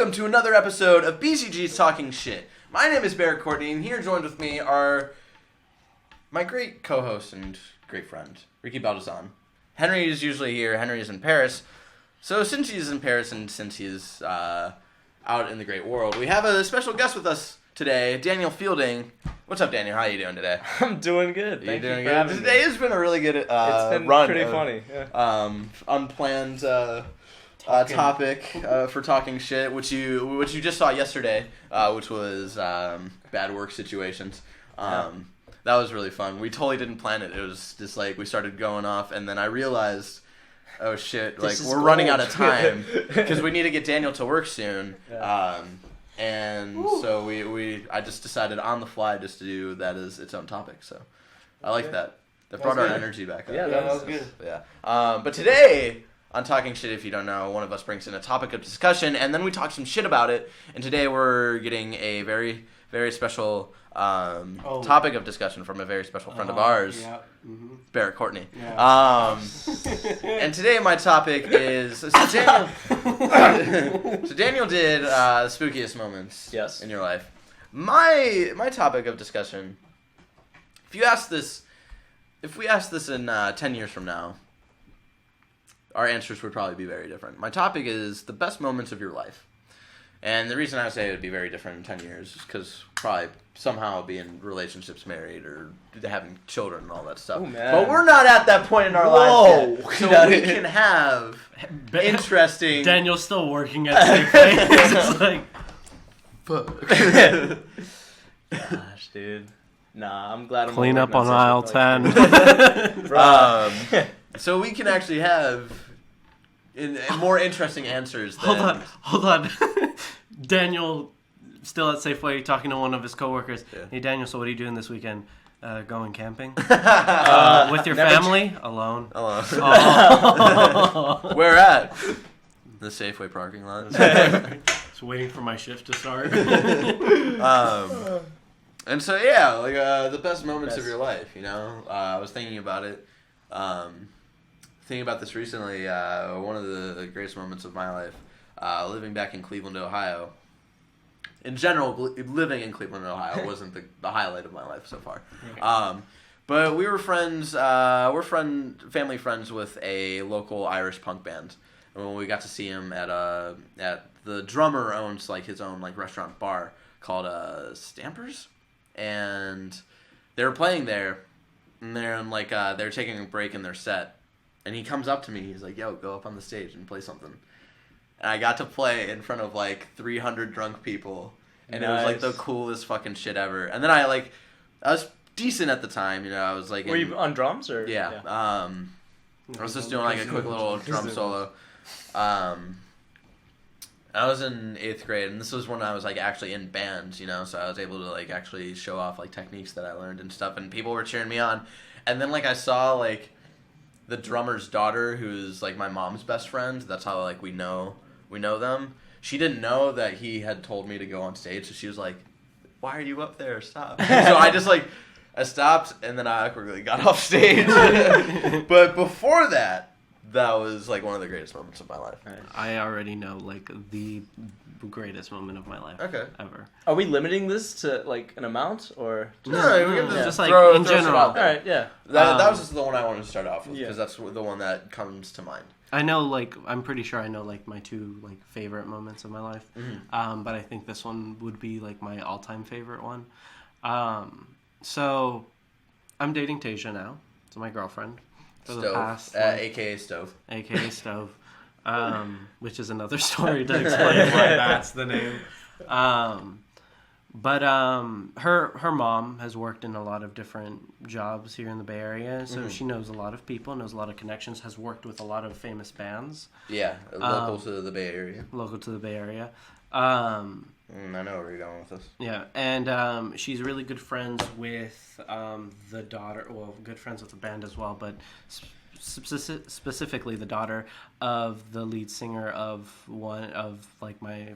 welcome to another episode of BCG's Talking Shit. My name is Barrett Courtney, and here joined with me are my great co-host and great friend, Ricky Baldazan. Henry is usually here. Henry is in Paris. So since he's in Paris and since he's out in the great world, we have a special guest with us today, Daniel Fielding. What's up, Daniel? How are you doing today? I'm doing good. Thank you for having me. Today has been a really good it's been run. Pretty funny. Yeah. Unplanned topic for talking shit, which you just saw yesterday, which was bad work situations. That was really fun. We totally didn't plan it. It was just like we started going off, and then I realized, oh shit, like we're running out of time because we need to get Daniel to work soon. Yeah. So I just decided on the fly just to do that as its own topic. So I like that. That brought our energy back up. Yeah, that was good. Yeah. But today on Talking Shit, if you don't know, one of us brings in a topic of discussion, and then we talk some shit about it. And today we're getting a very, very special topic of discussion from a very special friend of ours, Barrett Courtney. Yeah. And today my topic is so Daniel did spookiest moments in your life. My topic of discussion. If we ask this in 10 years from now, our answers would probably be very different. My topic is the best moments of your life. And the reason I say it would be very different in 10 years is because probably somehow be in relationships, married, or having children and all that stuff. Ooh, man. But we're not at that point in our lives yet. So we can have interesting... Daniel's still working at Safeway. It's like... Fuck. Gosh, dude. Nah, I'm glad I'm clean up on aisle 10. So we can actually have more interesting answers than... Hold on. Daniel, still at Safeway, talking to one of his coworkers. Yeah. Hey, Daniel, so what are you doing this weekend? Going camping? With your family? Alone. Oh. Where at? The Safeway parking lot. Just waiting for my shift to start. And so, yeah, like the best moments of your life, you know? I was thinking about it. Thinking about this recently, one of the greatest moments of my life, living back in Cleveland, Ohio. In general, living in Cleveland, Ohio wasn't the highlight of my life so far. But we were friends, family friends with a local Irish punk band. And when we got to see him at the drummer owns like his own like restaurant bar called Stampers. And they were playing there, and they're taking a break in their set. And he comes up to me. He's like, "Yo, go up on the stage and play something." And I got to play in front of like 300 drunk people, and It was like the coolest fucking shit ever. And then I was decent at the time, you know. I was like, were you on drums or? Yeah. I was just doing like a quick little drum solo. I was in 8th grade, and this was when I was like actually in bands, you know. So I was able to like actually show off like techniques that I learned and stuff, and people were cheering me on. And then like I saw like the drummer's daughter, who's like my mom's best friend. That's how like we know them. She didn't know that he had told me to go on stage, so she was like, "Why are you up there? Stop." So I stopped, and then I awkwardly got off stage. But before that was like one of the greatest moments of my life. I already know like the greatest moment of my life ever. Are we limiting this to like an amount or? No, we can just like throw in general. All right, yeah. That was just the one I wanted to start off with because that's the one that comes to mind. I know, like, I'm pretty sure I know, like, my two, like, favorite moments of my life. Mm-hmm. But I think this one would be, like, my all-time favorite one. So, I'm dating Tasia now. It's my girlfriend. For Stove. The past, A.K.A. Stove. A.K.A. Stove. Which is another story to explain why that's the name. But her mom has worked in a lot of different jobs here in the Bay Area, so she knows a lot of people, knows a lot of connections, has worked with a lot of famous bands. Yeah, local to the Bay Area. Local to the Bay Area. I know where you're going with this. Yeah, and she's really good friends with the daughter, well, good friends with the band as well, but specifically the daughter of the lead singer of one of like my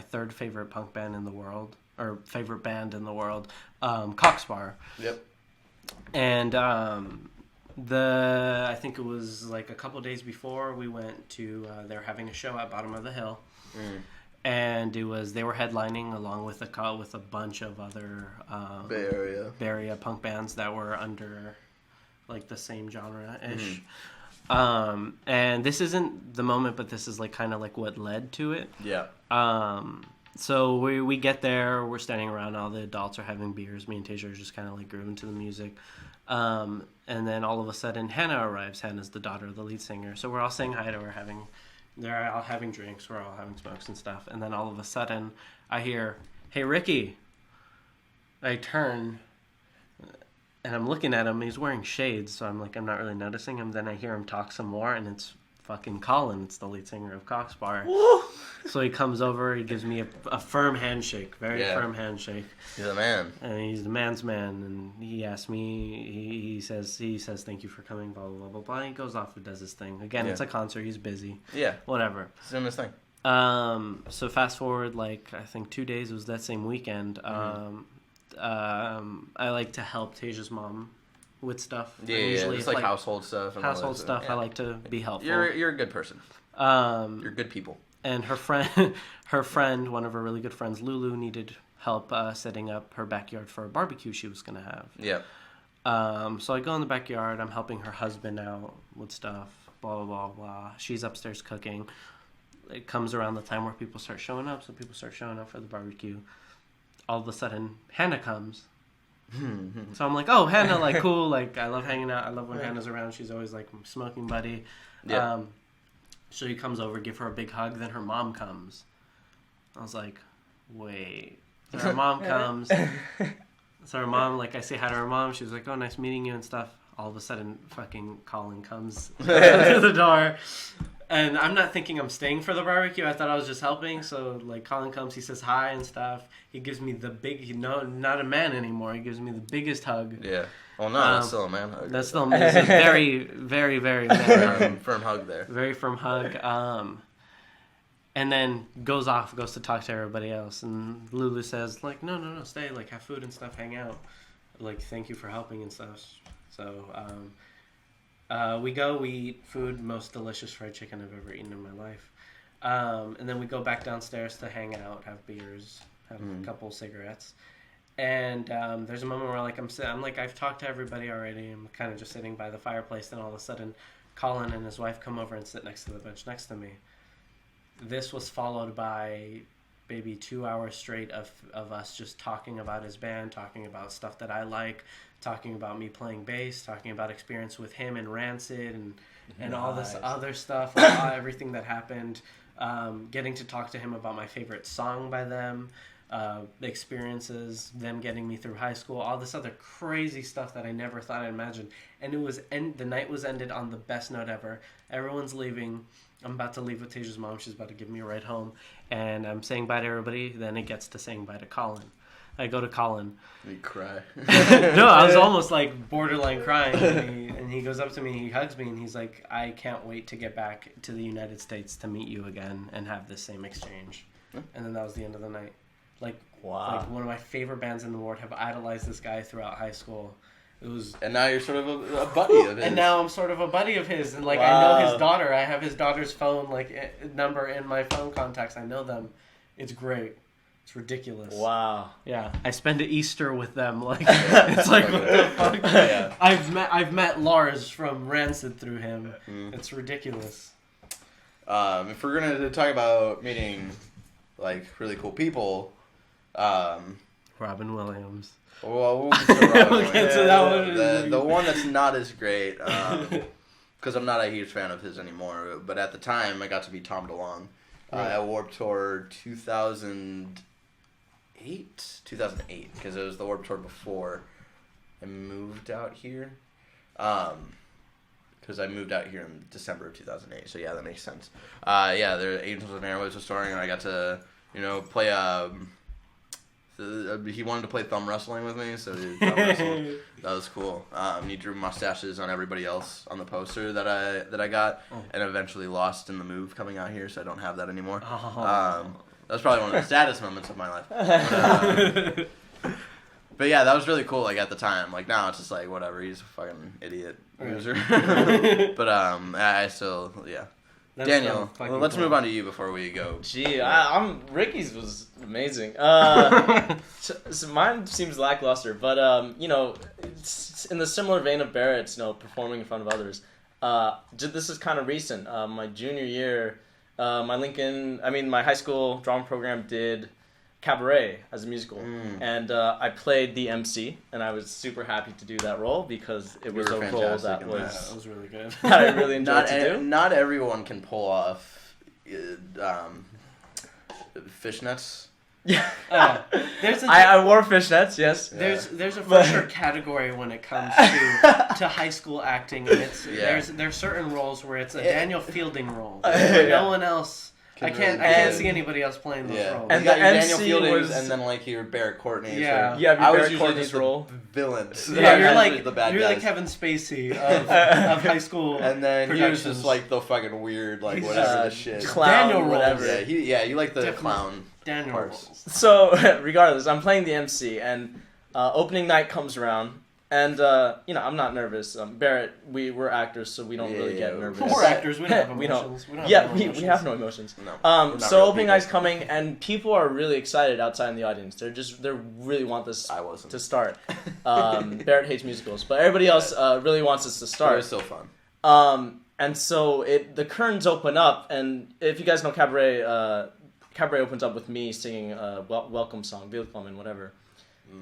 third favorite punk band in the world, or favorite band in the world, Cos Bar. Yep. And I think it was like a couple days before we went to, they're having a show at Bottom of the Hill. and they were headlining along with a bunch of other Bay Area punk bands that were under like the same genre ish. And this isn't the moment, but this is like kind of like what led to it. Yeah. So we get there, we're standing around, all the adults are having beers. Me and Tasia are just kind of like grooving to the music. And then all of a sudden Hannah arrives. Hannah's the daughter of the lead singer. So we're all saying hi to her, they're all having drinks, we're all having smokes and stuff. And then all of a sudden I hear, "Hey, Ricky." I turn and I'm looking at him. He's wearing shades, so I'm not really noticing him. Then I hear him talk some more, and it's fucking Colin. It's the lead singer of Cos Bar. So he comes over, he gives me a firm handshake, firm handshake. He's a man. And he's the man's man, and he asked me, he says thank you for coming, blah, blah, blah, blah, blah. And he goes off and does his thing. Again, It's a concert, he's busy. Yeah. Whatever. He's doing his thing. So fast forward, like, I think 2 days, it was that same weekend. I like to help Tasia's mom with stuff. Yeah, usually it's like household stuff. Household stuff. Yeah. I like to be helpful. You're a good person. You're good people. And her friend, one of her really good friends, Lulu, needed help setting up her backyard for a barbecue she was gonna have. Yeah. So I go in the backyard. I'm helping her husband out with stuff. Blah blah blah blah. She's upstairs cooking. It comes around the time where people start showing up, so people start showing up for the barbecue. All of a sudden, Hannah comes. So I'm like, "Oh, Hannah, like, cool. Like, I love hanging out. I love when Hannah's around. She's always like smoking buddy." Yeah. So he comes over, give her a big hug. Then her mom comes. I was like, "Wait." So her mom comes. So her mom, like, I say hi to her mom. She's like, "Oh, nice meeting you," and stuff. All of a sudden, fucking Colin comes to the door. And I'm not thinking I'm staying for the barbecue. I thought I was just helping. So, like, Colin comes, he says hi and stuff. He gives me the big, not a man anymore. He gives me the biggest hug. Yeah. Well, no, that's still a man hug. That's still a very, very, very man firm hug there. Very firm hug. And then goes to talk to everybody else. And Lulu says, like, no, stay. Like, have food and stuff, hang out. Like, thank you for helping and stuff. So, we eat food, most delicious fried chicken I've ever eaten in my life. And then we go back downstairs to hang out, have beers, have a couple cigarettes. And there's a moment where I'm like, I've talked to everybody already. I'm kind of just sitting by the fireplace. Then all of a sudden, Colin and his wife come over and sit next to the bench next to me. This was followed by maybe 2 hours straight of us just talking about his band, talking about stuff that I like, talking about me playing bass, talking about experience with him and Rancid and all this other stuff, everything that happened, getting to talk to him about my favorite song by them, experiences, them getting me through high school, all this other crazy stuff that I never thought I'd imagine. And the night was ended on the best note ever. Everyone's leaving. I'm about to leave with Tasia's mom. She's about to give me a ride home. And I'm saying bye to everybody. Then it gets to saying bye to Colin. I go to Colin. You cry. No, I was almost like borderline crying. And he goes up to me, he hugs me, and he's like, "I can't wait to get back to the United States to meet you again and have this same exchange." And then that was the end of the night. Like, wow. Like one of my favorite bands in the world. Have idolized this guy throughout high school. It was, and now you're sort of a buddy of his. And now I'm sort of a buddy of his, and like wow. I know his daughter. I have his daughter's phone number in my phone contacts. I know them. It's great. It's ridiculous. Wow. Yeah, I spend an Easter with them. Like it's like what the fuck. Yeah. I've met Lars from Rancid through him. It's ridiculous. If we're gonna talk about meeting like really cool people, Robin Williams. Well, we'll get to Robin. The one that's not as great, because I'm not a huge fan of his anymore. But at the time, I got to meet Tom DeLonge at Warped Tour 2008, because it was the Warped Tour before I moved out here. Because I moved out here in December of 2008, so yeah, that makes sense. The Angels and Airwaves was touring, and I got to, play he wanted to play thumb wrestling with me, so we did thumb wrestle. That was cool. He drew mustaches on everybody else on the poster that I got, and eventually lost in the move coming out here, so I don't have that anymore. That was probably one of the saddest moments of my life. But yeah, that was really cool. Like at the time, like now it's just like whatever. He's a fucking idiot loser. But I still Daniel, let's move on to you before we go. Gee, Ricky's was amazing. So mine seems lackluster, but it's in the similar vein of Barrett's, performing in front of others. This is kind of recent. My junior year, my high school drama program did cabaret as a musical, and I played the MC, and I was super happy to do that role because it was a role that was really good. that I really enjoyed to do. Not everyone can pull off fishnets. Yeah, There's I wore fishnets. Yes, there's a for sure category when it comes to high school acting, and there's certain roles where it's a Daniel Fielding role. No one else. I can't see anybody else playing those roles. And the Daniel Fielding and then like your Barrett Courtney. Yeah, I was Barrett usually Courtney's role. Villains. Yeah, you're guys. like Kevin Spacey of high school. And then he was just like the fucking weird, like whatever the shit. Clown, Daniel whatever. Yeah, you like the clown. Daniel parts. roles. So regardless, I'm playing the MC, and opening night comes around. And, I'm not nervous. Barrett, we're actors, so we don't really get nervous. We're actors. We don't have emotions. We have no emotions. No, so opening night's coming, and people are really excited outside in the audience. They really want this to start. Barrett hates musicals, but everybody else really wants this to start. It was so fun. And so the curtains open up, and if you guys know cabaret, cabaret opens up with me singing a welcome song, Willkommen, whatever.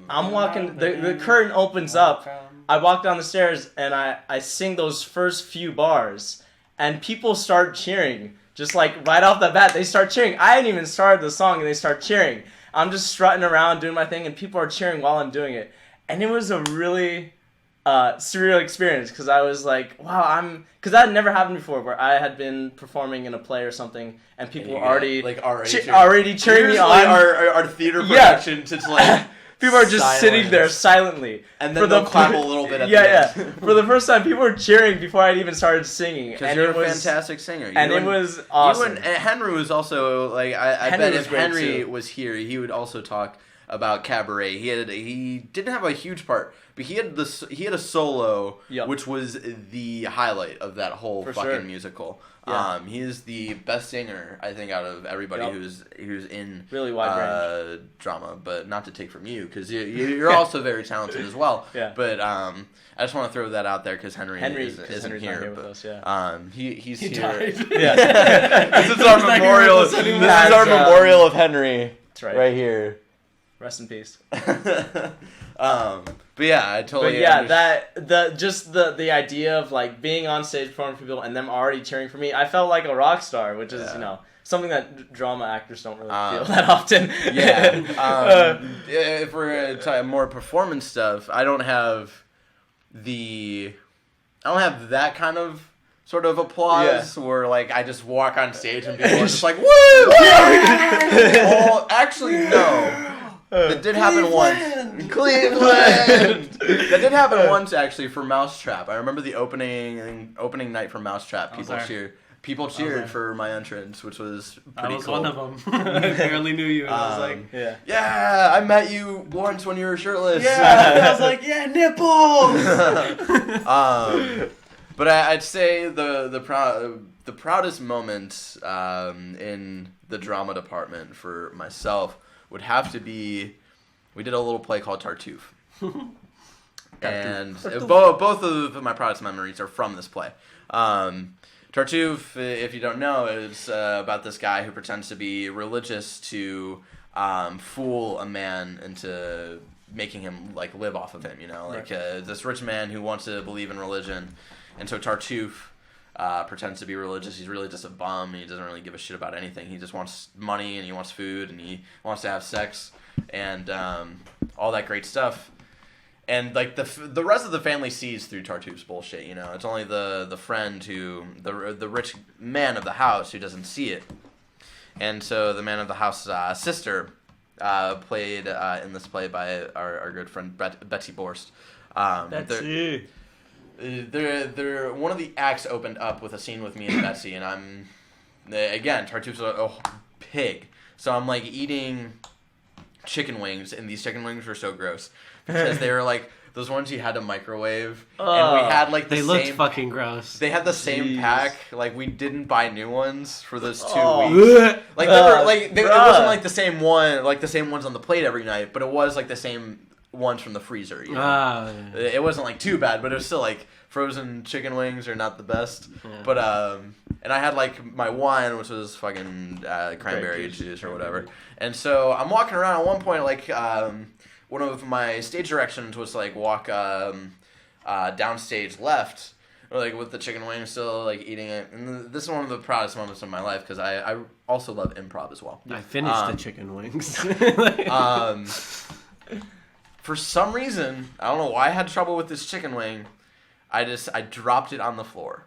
I'm walking, the curtain opens up, I walk down the stairs, and I sing those first few bars, and people start cheering, just like right off the bat, they start cheering. I hadn't even started the song, and they start cheering. I'm just strutting around doing my thing, and people are cheering while I'm doing it. And it was a really surreal experience, because I was like, wow, because that had never happened before, where I had been performing in a play or something, and people were already cheering me on. Our theater production to like... People are just sitting there silently. And then they'll clap a little bit at the end. For the first time, people were cheering before I'd even started singing. Because you're a fantastic singer. It was awesome. And Henry was also, like, I bet if Henry was here, he would also talk about cabaret. He didn't have a huge part, but he had a solo, which was the highlight of that whole musical. Yeah. He is the best singer, I think, out of everybody who's in really wide range drama. But not to take from you, because you're also very talented as well. Yeah. But I just want to throw that out there because Henry isn't here. Not with us, he's he here. died. This is our memorial. This is our memorial of Henry. That's right here. Rest in peace. But yeah, I totally. But yeah, the idea of like being on stage performing for people and them already cheering for me, I felt like a rock star, which is something that drama actors don't really feel that often. Yeah. If we're talking more performance stuff, I don't have that kind of sort of applause where like I just walk on stage and people are just like, woo! Well, actually, no. That did happen once. Cleveland! That did happen once, actually, for Mousetrap. I remember the opening night for Mousetrap. People cheered for my entrance, which was pretty cool. I was one of them. I barely knew you, and I was like... Yeah, I met you once when you were shirtless. Yeah, I was like, yeah, nipples! But I'd say the proudest moment in the drama department for myself would have to be, we did a little play called Tartuffe. And both of my proudest memories are from this play. Tartuffe, if you don't know, is about this guy who pretends to be religious to fool a man into making him like live off of him, this rich man who wants to believe in religion. And so Tartuffe pretends to be religious. He's really just a bum. He doesn't really give a shit about anything. He just wants money, and he wants food, and he wants to have sex, and all that great stuff. And like the rest of the family sees through Tartuffe's bullshit. It's only the friend the rich man of the house who doesn't see it. And so the man of the house sister, played in this play by our good friend Betsy Borst. Betsy. They're one of the acts opened up with a scene with me and Betsy, and I'm again Tartuffe's a pig, so I'm like eating chicken wings, and these chicken wings were so gross because they were like those ones you had to microwave, and we had like they looked fucking gross. They had the same pack. Like we didn't buy new ones for those 2 weeks. Like they were like it wasn't like the same one, like the same ones on the plate every night, but it was like the same ones from the freezer. You know? It wasn't like too bad, but it was still like frozen chicken wings are not the best. Yeah. But and I had like my wine, which was fucking cranberry juice or whatever. And so I'm walking around at one point, like one of my stage directions was like walk downstage left, or like with the chicken wing still like eating it. And this is one of the proudest moments of my life because I also love improv as well. I finished the chicken wings. For some reason, I don't know why I had trouble with this chicken wing. I dropped it on the floor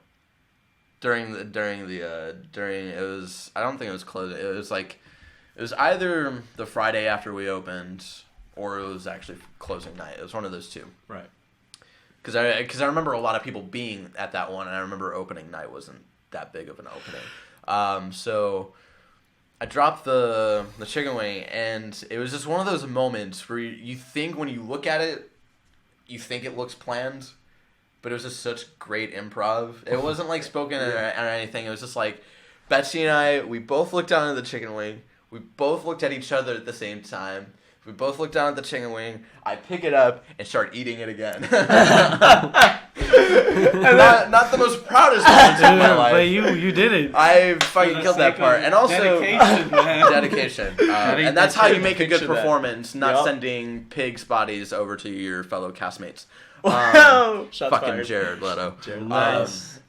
during it was, I don't think it was closing. It was either the Friday after we opened or it was actually closing night. It was one of those two. Right. Because I remember a lot of people being at that one, and I remember opening night wasn't that big of an opening. So I dropped the chicken wing, and it was just one of those moments where you think when you look at it, you think it looks planned, but it was just such great improv. It wasn't like spoken or anything. It was just like Betsy and I, we both looked down at the chicken wing. We both looked at each other at the same time. We both looked down at the chicken wing. I pick it up and start eating it again. And not the most proudest moments of my life. But you did it. I fucking killed that part. And also dedication. And that's how you make a good performance, not sending pigs' bodies over to your fellow castmates. Fucking fired. Jared Leto. Nice.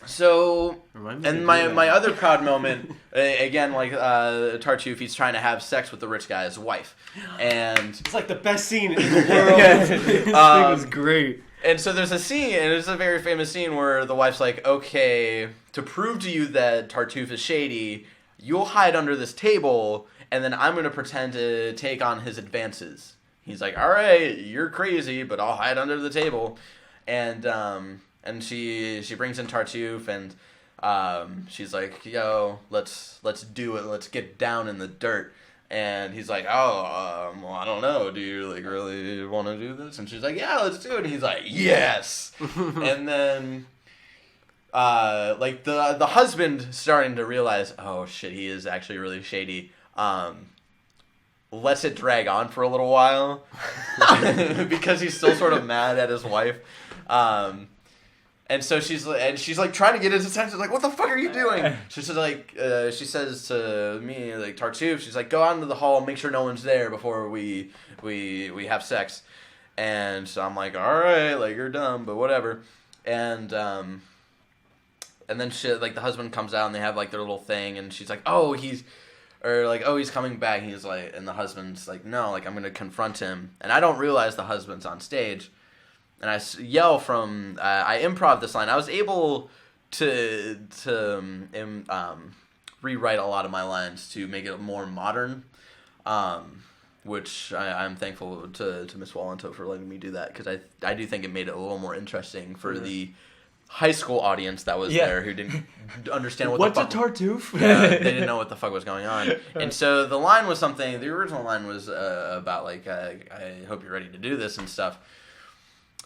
So, and my other proud moment, again, like Tartuffe, he's trying to have sex with the rich guy's wife, and it's like the best scene in the world. This thing was great. And so there's a scene, and it's a very famous scene where the wife's like, "Okay, to prove to you that Tartuffe is shady, you'll hide under this table, and then I'm gonna pretend to take on his advances." He's like, "All right, you're crazy, but I'll hide under the table," and she brings in Tartuffe, and she's like, "Yo, let's do it. Let's get down in the dirt." And he's like, well, I don't know. Do you like really want to do this? And she's like, "Yeah, let's do it." And he's like, "Yes." And then like the husband starting to realize, oh shit, he is actually really shady. Lets it drag on for a little while because he's still sort of mad at his wife. And so she's like trying to get his attention, like, "What the fuck are you doing?" She's like, she says to me, like, Tartuffe, she's like, "Go out into the hall, make sure no one's there before we have sex." And so I'm like, "All right, like, you're dumb, but whatever." And then shit, like, the husband comes out and they have like their little thing, and she's like, he's coming back. And he's like, and the husband's like, "No, like, I'm gonna confront him." And I don't realize the husband's on stage. And I yell from, I improv this line. I was able to rewrite a lot of my lines to make it more modern, which I'm thankful to Miss Wallentoe for letting me do that, because I do think it made it a little more interesting for the high school audience that was there who didn't understand what the fuck. What's a Tartuffe? They didn't know what the fuck was going on. And so the line was something, the original line was about, like, I hope you're ready to do this and stuff.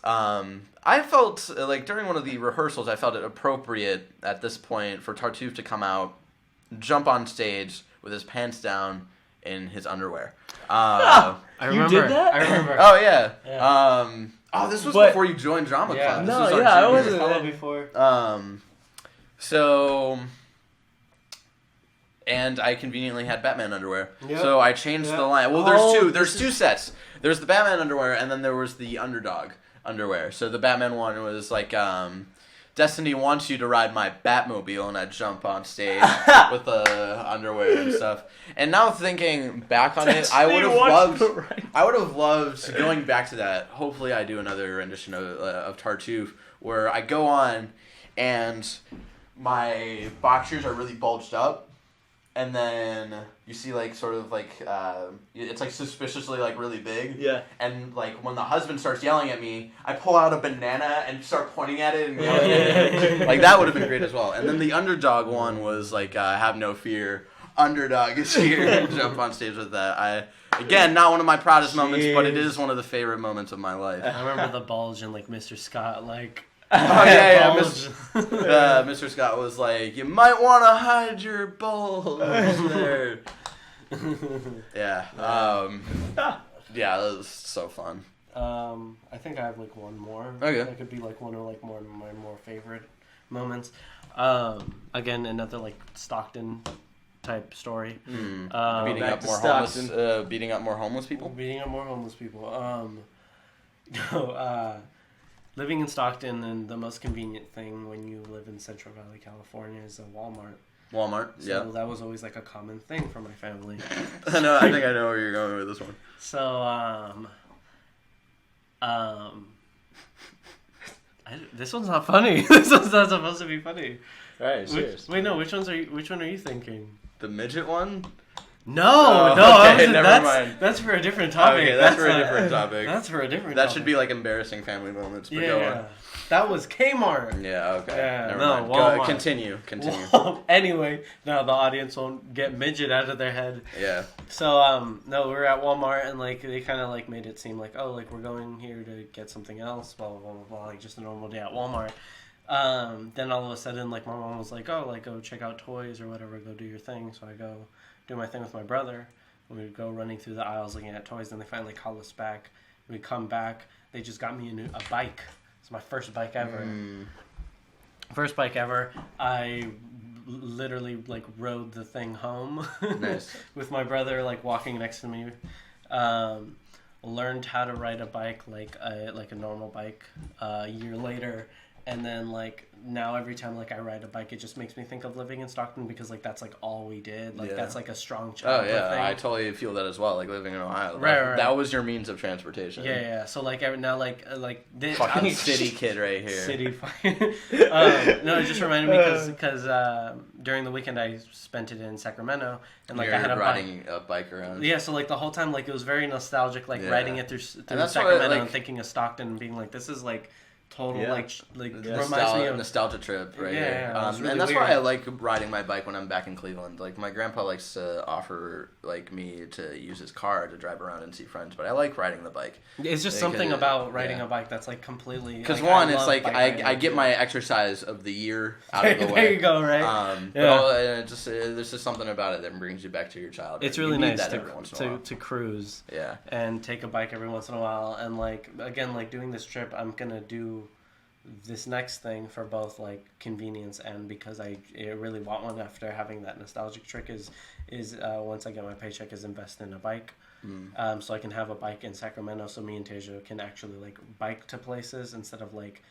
I felt like during one of the rehearsals, I felt it appropriate at this point for Tartuffe to come out, jump on stage with his pants down in his underwear. I remember. You did that? I remember. Oh yeah. This was before you joined drama class. No, I wasn't before. So. And I conveniently had Batman underwear, so I changed the line. Well, there's two sets. There's the Batman underwear, and then there was the underdog underwear. So the Batman one was like, "Destiny wants you to ride my Batmobile," and I'd jump on stage with the underwear and stuff. And now thinking back on it, I would have loved going back to that. Hopefully I do another rendition of Tartuffe where I go on and my boxers are really bulged up. And then you see, like, sort of, like, it's, like, suspiciously, like, really big. Yeah. And, like, when the husband starts yelling at me, I pull out a banana and start pointing at it and yelling at it. Like, that would have been great as well. And then the underdog one was, like, have no fear. underdog is here and jump on stage with that. Again, not one of my proudest moments, but it is one of the favorite moments of my life. I remember the bulge and like Mr. Scott like. Oh yeah. Mr. Scott was like, "You might want to hide your bulge there." Yeah. Yeah, that was so fun. I think I have like one more. Okay. That could be like one of like more of my more favorite moments. Again, another like Stockton type story. Beating back up to more Stockton. homeless. Beating up more homeless people. Beating up more homeless people. Living in Stockton, and the most convenient thing when you live in Central Valley, California, is a Walmart. Walmart. Yeah. So that was always like a common thing for my family. I know. I think I know where you're going with this one. So this one's not funny. This one's not supposed to be funny. Right, serious. Wait, no. Which one are you thinking? The midget one? No, okay, never mind. That's for a different topic. Okay, that's for a different topic. That's for a different That topic. should be like embarrassing family moments, but Yeah, go on. that was Kmart. Yeah, okay. Yeah, never no, mind. Go, Walmart. continue. Well, anyway, now the audience won't get midget out of their head. Yeah. So, no, we were at Walmart, and, like, they kind of, like, made it seem like, oh, like, we're going here to get something else, blah, blah, blah, blah, blah, like, just a normal day at Walmart. Then all of a sudden, like, my mom was like, oh, like, go check out toys or whatever, go do your thing. So I go do my thing with my brother. We would go running through the aisles looking at toys, then they finally call us back. We come back, they just got me a bike. It's my first bike ever. First bike ever. I literally like rode the thing home. Nice. With my brother like walking next to me. Learned how to ride a bike like a normal bike a year later. And then, like, now every time, like, I ride a bike, it just makes me think of living in Stockton because, like, that's, like, all we did. Like, that's, like, a strong childhood thing. I totally feel that as well, like, living in Ohio. Right. That was your means of transportation. Yeah. So, like, now, like... Fucking city kid right here. City no, it just reminded me because during the weekend I spent it in Sacramento. And, like, I had riding a bike around. Yeah, so, like, the whole time, like, it was very nostalgic, like, riding it through Sacramento and thinking of Stockton and being like, this is, like... Total reminds me of nostalgia trip right here. Really and that's weird. why I like riding my bike when I'm back in Cleveland. Like my grandpa likes to offer like me to use his car to drive around and see friends, but I like riding the bike. It's just something about riding a bike that's like completely. Because one, it's like I get my exercise of the year out of the way. There you go, right? But there's just something about it that brings you back to your childhood. It's really nice to cruise. Yeah. And take a bike every once in a while, and like again, like doing this trip, I'm gonna do this next thing for both like convenience and because I really want one after having that nostalgic trick is once I get my paycheck is invest in a bike. So I can have a bike in Sacramento so me and Tasia can actually like bike to places instead of like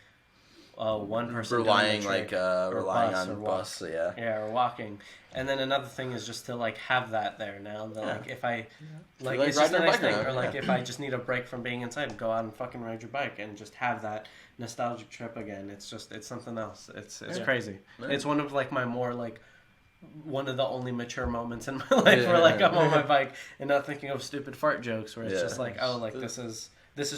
one person relying relying on bus or walking. And then another thing is just to like have that there now that like if I like it's just a nice thing or like if I just need a break from being inside, go out and fucking ride your bike and just have that nostalgic trip again. It's something else. It's crazy. Yeah. It's one of like my more like one of the only mature moments in my life where like I'm on my bike and not thinking of stupid fart jokes where it's just like, oh, like this is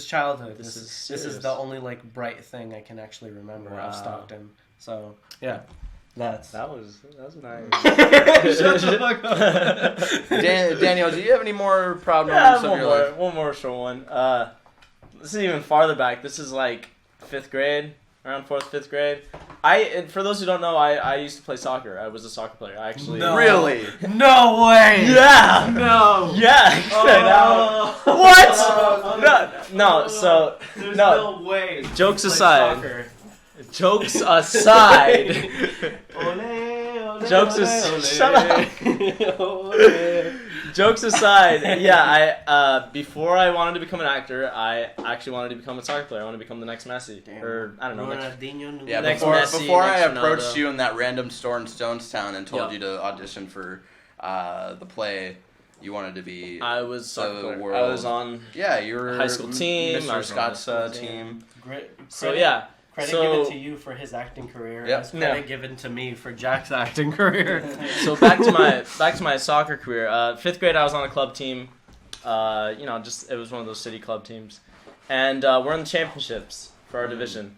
childhood. This is the only like bright thing I can actually remember of Stockton. So yeah. That was nice. Shut the fuck up. Daniel, do you have any more proud moments of your life? One more short one. This is even farther back. This is like 5th grade, around 4th, 5th grade. For those who don't know, I used to play soccer. I was a soccer player. I actually... No. Really? No way! Yeah! No! Yeah! Oh. What? No, so... There's no way. Jokes aside. Jokes aside. Jokes aside. Shut up. Jokes aside. Yeah, I before I wanted to become an actor, I actually wanted to become a soccer player. I wanted to become the next Messi. Damn. Or I don't know. Before I approached you in that random store in Stonestown and told you to audition for the play. You wanted to be. I was soccer player. I was on. Yeah, you were high school team. Mr. Scott's team. Great. So yeah. Credit given to you for his acting career. Yep. As credit given to me for Jack's acting career. So back to my soccer career. 5th grade, I was on a club team. It was one of those city club teams, and we're in the championships for our division.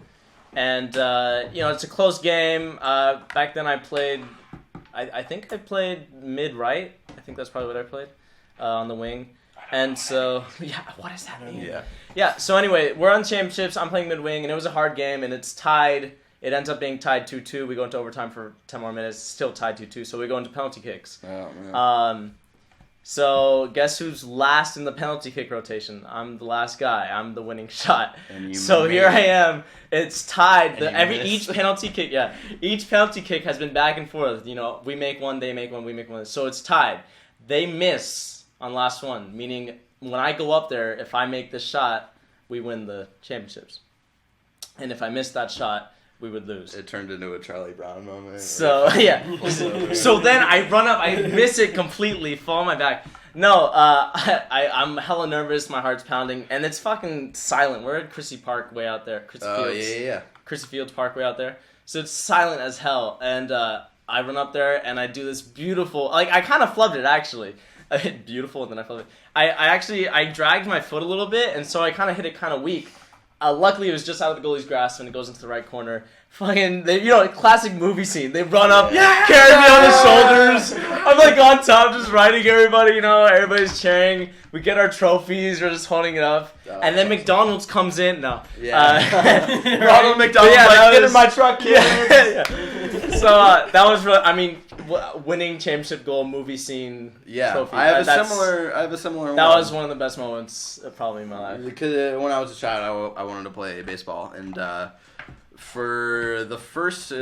And it's a close game. Back then, I played I think I played mid-right. I think that's probably what I played on the wing. And so, yeah, what does that mean? Yeah, so anyway, we're on championships. I'm playing mid-wing, and it was a hard game, and it's tied. It ends up being tied 2-2. We go into overtime for 10 more minutes. Still tied 2-2, so we go into penalty kicks. Oh, man. So guess who's last in the penalty kick rotation? I'm the last guy. I'm the winning shot. So here I am. It's tied. Each penalty kick, each penalty kick has been back and forth. You know, we make one, they make one, we make one. So it's tied. They miss on last one, meaning when I go up there, if I make this shot, we win the championships. And if I miss that shot, we would lose. It turned into a Charlie Brown moment. So, yeah. So then I run up, I miss it completely, fall on my back. No, I'm hella nervous, my heart's pounding, and it's fucking silent. We're at Chrissy Park way out there. Chrissy Fields Park way out there. So it's silent as hell, and I run up there, and I do this beautiful, like, I kind of flubbed it, actually. I hit beautiful, and then I flubbed it. I dragged my foot a little bit, and so I kind of hit it kind of weak. Luckily, it was just out of the goalie's grasp, and it goes into the right corner. Fucking, classic movie scene. They run up, carry me on the shoulders. I'm like on top, just riding everybody. Everybody's cheering. We get our trophies. We're just holding it up. And then McDonald's comes in. No, Ronald McDonald's get in my truck, kid. So that was really. I mean, winning championship goal, movie scene. Trophy. I have a similar. One. That was one of the best moments probably in my life. Because when I was a child, I wanted to play baseball, and for the first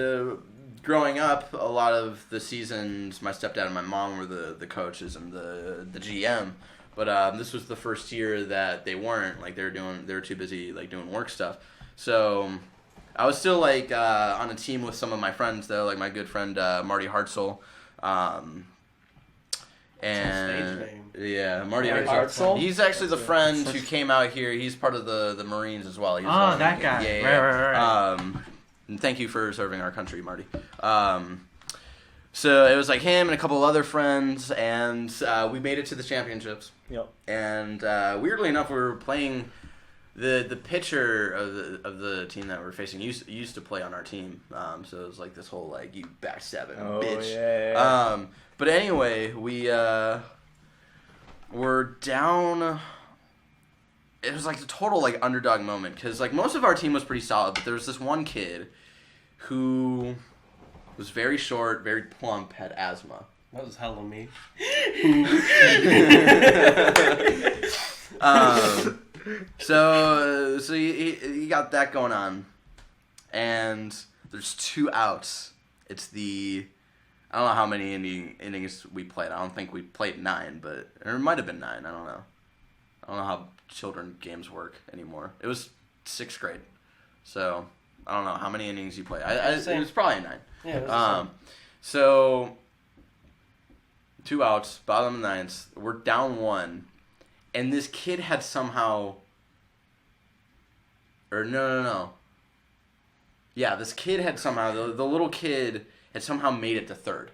growing up, a lot of the seasons, my stepdad and my mom were the coaches and the GM. But this was the first year that they weren't. Like they were too busy like doing work stuff. So I was still like on a team with some of my friends though, like my good friend Marty Hartzell. Marty Hartzell. He's actually the friend who came out here. He's part of the Marines as well. That guy. Right. And thank you for serving our country, Marty. So it was like him and a couple other friends, and we made it to the championships. Yep. And weirdly enough, we were playing the pitcher of the team that we're facing used to play on our team. So it was like this whole like you backstabbing bitch. Yeah. But anyway, we were down. It was like a total like underdog moment because like most of our team was pretty solid, but there was this one kid who was very short, very plump, had asthma. That was hella me. So you got that going on, and there's 2 outs. It's I don't know how many innings we played. I don't think we played 9, but or it might have been 9. I don't know. I don't know how children games work anymore. It was 6th grade, so I don't know how many innings you play. It was probably 9. Yeah. It was so 2 outs, bottom of the 9th. We're down 1, and this kid had somehow. Or no. Yeah, this kid had somehow the little kid had somehow made it to 3rd.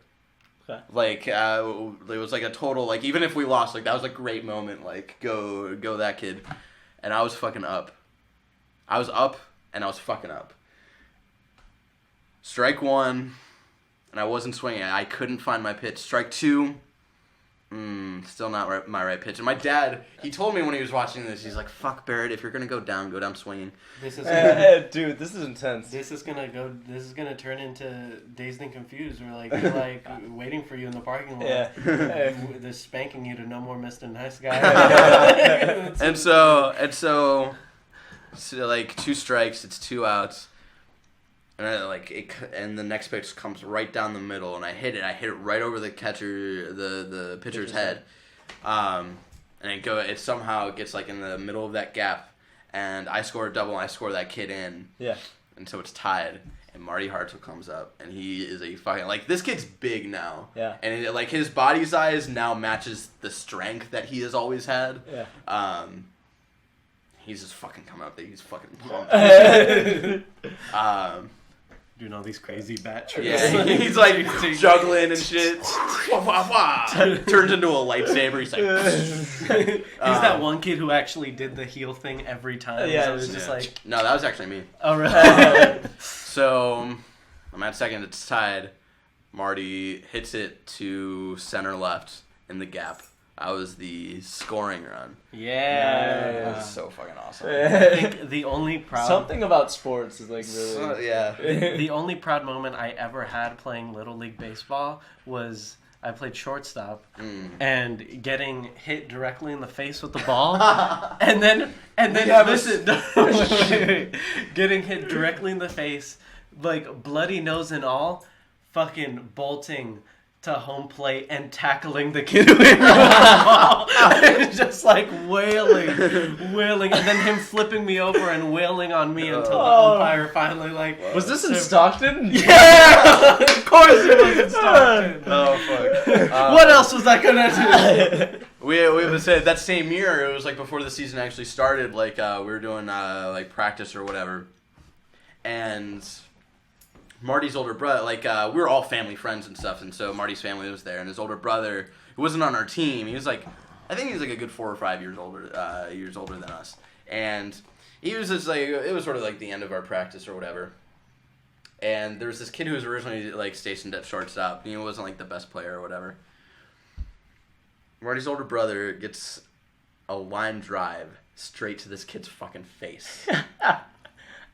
Okay. Like it was like a total like even if we lost like that was a great moment like go that kid, and I was fucking up. I was up and I was fucking up. Strike 1, and I wasn't swinging. I couldn't find my pitch. Strike 2. Still not my right pitch. And my dad, he told me when he was watching this, he's like, "Fuck Barrett, if you're gonna go down swinging." This is dude, this is intense. This is gonna turn into Dazed and Confused. We're like waiting for you in the parking lot. Yeah. They're spanking you to no more Mr. Nice Guy. and so like 2 strikes, it's 2 outs. And the next pitch comes right down the middle, and I hit it right over the catcher, the pitcher's head, and it somehow gets like in the middle of that gap, and I score a double, and I score that kid in, and so it's tied, and Marty Hartzell comes up, and he is a fucking like this kid's big now, and like his body size now matches the strength that he has always had, he's just fucking coming up there, he's fucking pumped. Doing all these crazy bat tricks. Yeah, he's like juggling and shit. Turns into a lightsaber. He's like, he's that one kid who actually did the heel thing every time. Yeah, so it was just like. No, that was actually me. Oh, really? So I'm at 2nd. It's tied. Marty hits it to center left in the gap. I was the scoring run. Yeah. It was so fucking awesome. I think the only proud... Something about sports is like really... yeah. The only proud moment I ever had playing Little League Baseball was I played shortstop and getting hit directly in the face with the ball. and then wait. Getting hit directly in the face, like bloody nose and all, fucking bolting to home plate and tackling the kid who hit me with the ball. Just like wailing, and then him flipping me over and wailing on me until the umpire finally like... Was this in Stockton? Yeah! Of course it was in Stockton. Oh, fuck. What else was I gonna do? We would say that same year, it was like before the season actually started, like we were doing like practice or whatever. And... Marty's older brother, like, we were all family friends and stuff, and so Marty's family was there, and his older brother, who wasn't on our team, he was like, I think he was like a good 4 or 5 years older than us, and he was just like, it was sort of like the end of our practice or whatever, and there was this kid who was originally, like, stationed at shortstop, and he wasn't, like, the best player or whatever. Marty's older brother gets a line drive straight to this kid's fucking face.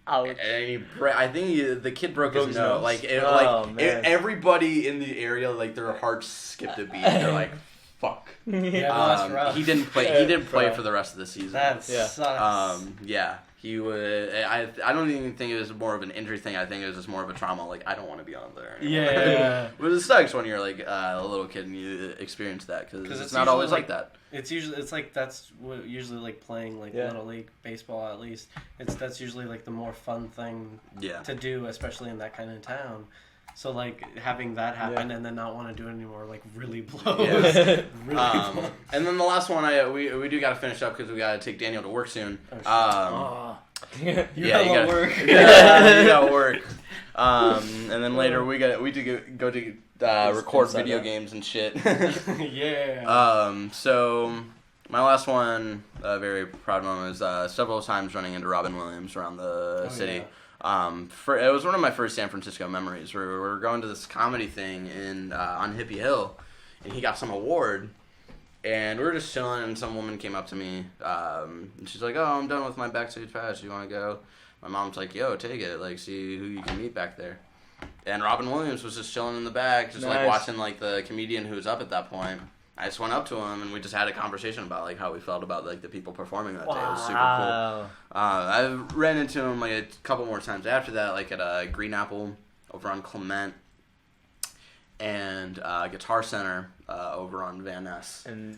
Ouch. And I think the kid broke his nose. Like, everybody in the area, like their hearts skipped a beat. They're like, "Fuck." Yeah, that's rough. He didn't play. He didn't play for the rest of the season. That sucks. Yeah. He would. I don't even think it was more of an injury thing. I think it was just more of a trauma. Like, I don't want to be on there anymore. Yeah. But it sucks when you're like a little kid and you experience that because it's not always like that. It's like that's what usually like playing like Little League baseball at least. That's usually like the more fun thing to do, especially in that kind of town. So like having that happen and then not want to do it anymore like really blows. Yeah. Blows. And then the last one we do got to finish up because we got to take Daniel to work soon. You gotta work. You got work. And then later we do go to record video games and shit. Yeah. So my last one, very proud moment, was several times running into Robin Williams around the city. Yeah. It was one of my first San Francisco memories. We were going to this comedy thing on Hippie Hill, and he got some award. And we were just chilling, and some woman came up to me, and she's like, "Oh, I'm done with my backstage pass. You want to go?" My mom's like, "Yo, take it. Like, see who you can meet back there." And Robin Williams was just chilling in the back, just like watching like the comedian who was up at that point. I just went up to him, and we just had a conversation about like how we felt about like the people performing that day. It was super cool. I ran into him like a couple more times after that, like at Green Apple over on Clement, and Guitar Center over on Van Ness. And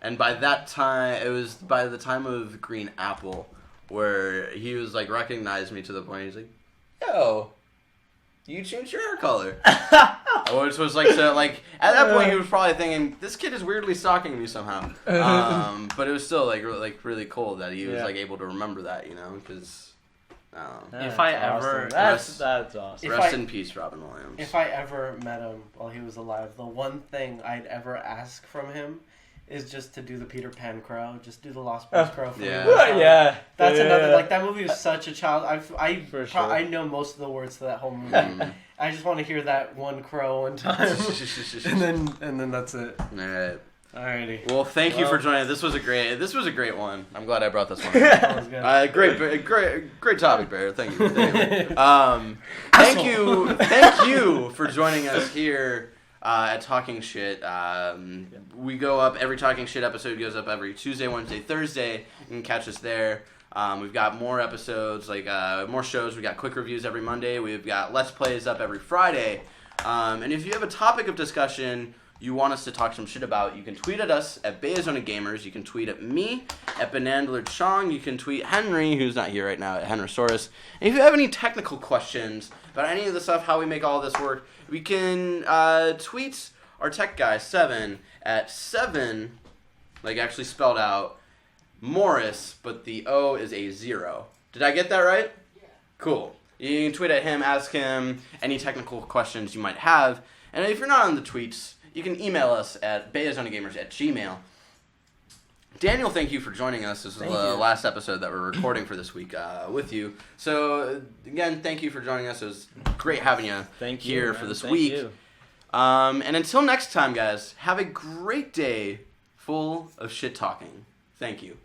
and by that time, it was by the time of Green Apple, where he was like recognized me to the point he's like, "Yo, you changed your hair color." Which was like, so like at that point he was probably thinking, this kid is weirdly stalking me somehow. But it was still like really cool that he was like able to remember that, you know, because if I ever that's awesome. Rest in peace, Robin Williams. If I ever met him while he was alive, the one thing I'd ever ask from him is just to do the Peter Pan crow, just do the Lost Boys crow for me. That's another, like, that movie was such a child. I know most of the words to that whole movie. I just want to hear that one crow one time, and then that's it. All right. Alrighty. Well, thank you for joining. This was a great one. I'm glad I brought this one. That was good. Great topic, Barrett. Thank you. Thank you for joining us here at Talking Shit. We go up, every Talking Shit episode goes up every Tuesday, Wednesday, Thursday. You can catch us there. We've got more episodes, like more shows. We got quick reviews every Monday. We've got Let's Plays up every Friday. And if you have a topic of discussion you want us to talk some shit about, you can tweet at us at baiazonagamers. You can tweet at me at Banandler You can tweet Henry, who's not here right now, at Henrysaurus. And if you have any technical questions about any of the stuff, how we make all this work, we can tweet our tech guy 7 at 7, like actually spelled out, Morris, but the O is a 0. Did I get that right? Yeah. Cool. You can tweet at him, ask him any technical questions you might have. And if you're not on the tweets, you can email us at baiazonagamers@gmail.com. Daniel, thank you for joining us. This is the last episode that we're recording for this week with you. So, again, thank you for joining us. It was great having you here for this week. You. And until next time, guys, have a great day full of shit talking. Thank you.